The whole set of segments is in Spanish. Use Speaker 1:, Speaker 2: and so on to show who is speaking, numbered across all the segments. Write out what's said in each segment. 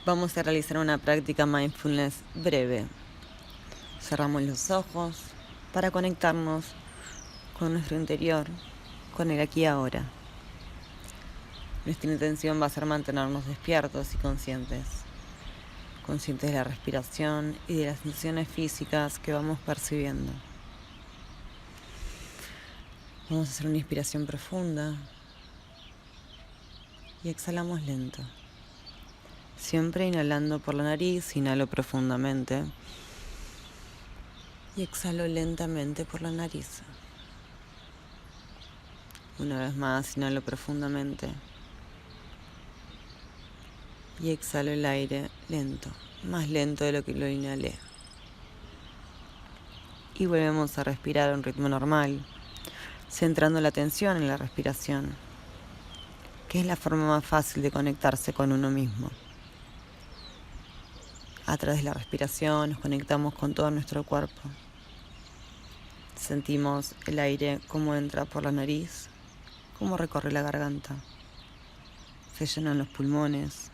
Speaker 1: Vamos a realizar una práctica mindfulness breve. Cerramos los ojos para conectarnos con nuestro interior, con el aquí y ahora. Nuestra intención va a ser mantenernos despiertos y conscientes de la respiración y de las sensaciones físicas que vamos percibiendo. Vamos a hacer una inspiración profunda y exhalamos lento. Siempre inhalando por la nariz, inhalo profundamente y exhalo lentamente por la nariz. Una vez más, inhalo profundamente y exhalo el aire lento, más lento de lo que lo inhalé. Y volvemos a respirar a un ritmo normal, centrando la atención en la respiración, que es la forma más fácil de conectarse con uno mismo. A través de la respiración nos conectamos con todo nuestro cuerpo. Sentimos el aire cómo entra por la nariz, cómo recorre la garganta. Se llenan los pulmones.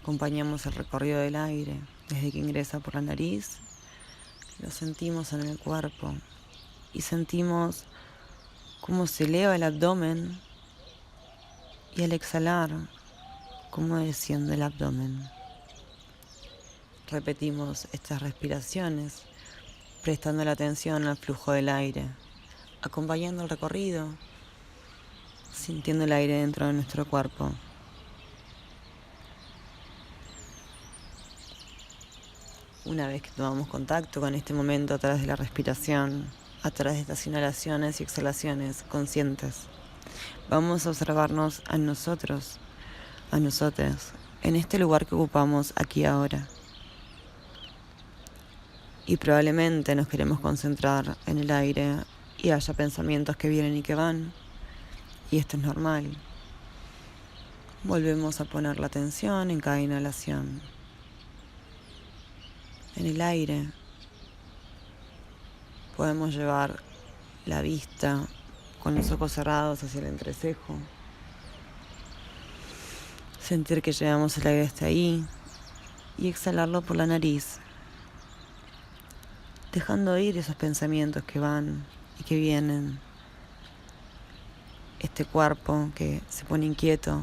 Speaker 1: Acompañamos el recorrido del aire desde que ingresa por la nariz. Lo sentimos en el cuerpo y sentimos cómo se eleva el abdomen y al exhalar cómo desciende el abdomen. Repetimos estas respiraciones prestando la atención al flujo del aire, acompañando el recorrido, sintiendo el aire dentro de nuestro cuerpo. Una vez que tomamos contacto con este momento a través de la respiración, a través de estas inhalaciones y exhalaciones conscientes, vamos a observarnos a nosotros, a nosotras, en este lugar que ocupamos aquí ahora. Y probablemente nos queremos concentrar en el aire y haya pensamientos que vienen y que van, y esto es normal. Volvemos a poner la atención en cada inhalación. En el aire podemos llevar la vista con los ojos cerrados hacia el entrecejo. Sentir que llevamos el aire hasta ahí y exhalarlo por la nariz, dejando ir esos pensamientos que van y que vienen. Este cuerpo que se pone inquieto,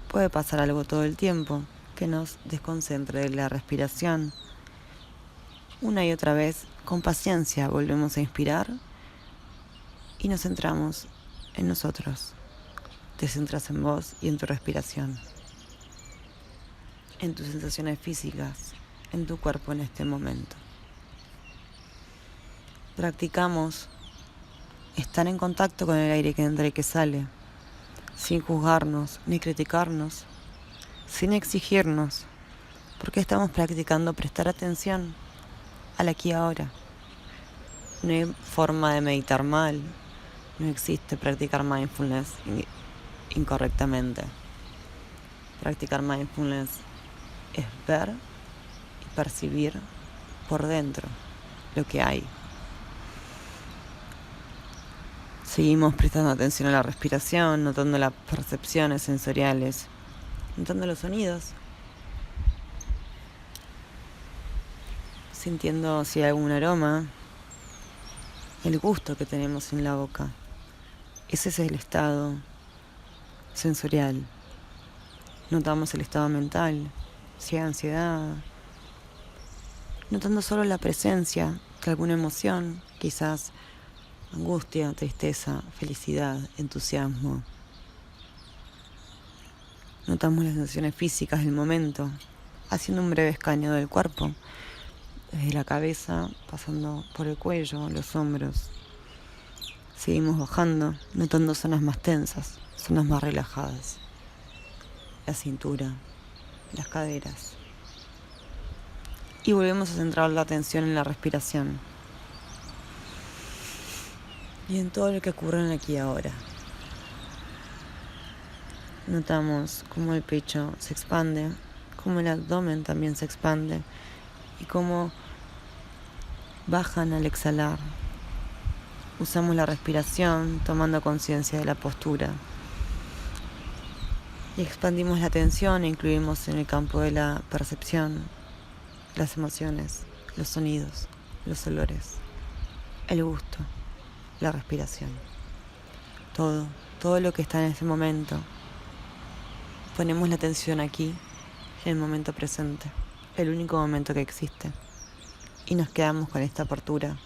Speaker 1: puede pasar algo todo el tiempo que nos desconcentre de la respiración. Una y otra vez, con paciencia, volvemos a inspirar y nos centramos en nosotros. Te centras en vos y en tu respiración, en tus sensaciones físicas, en tu cuerpo en este momento. Practicamos estar en contacto con el aire que entra y que sale, sin juzgarnos ni criticarnos, sin exigirnos, porque estamos practicando prestar atención al aquí y ahora. No hay forma de meditar mal, no existe practicar mindfulness incorrectamente. Practicar mindfulness es ver y percibir por dentro lo que hay. Seguimos prestando atención a la respiración, notando las percepciones sensoriales, notando los sonidos, sintiendo si hay algún aroma, el gusto que tenemos en la boca. Ese es el estado sensorial. Notamos el estado mental, si hay ansiedad, notando solo la presencia de alguna emoción, quizás angustia, tristeza, felicidad, entusiasmo. Notamos las sensaciones físicas del momento, haciendo un breve escaneo del cuerpo, desde la cabeza, pasando por el cuello, los hombros. Seguimos bajando, notando zonas más tensas, zonas más relajadas. La cintura, las caderas. Y volvemos a centrar la atención en la respiración y en todo lo que ocurre en aquí y ahora. Notamos cómo el pecho se expande, cómo el abdomen también se expande y cómo bajan al exhalar. Usamos la respiración tomando conciencia de la postura. Y expandimos la atención e incluimos en el campo de la percepción las emociones, los sonidos, los olores, el gusto, la respiración. Todo lo que está en este momento. Ponemos la atención aquí, en el momento presente, el único momento que existe. Y nos quedamos con esta apertura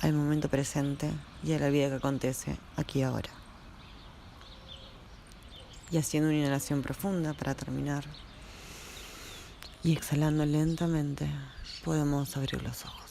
Speaker 1: al momento presente y a la vida que acontece aquí y ahora. Y haciendo una inhalación profunda para terminar. Y exhalando lentamente, podemos abrir los ojos.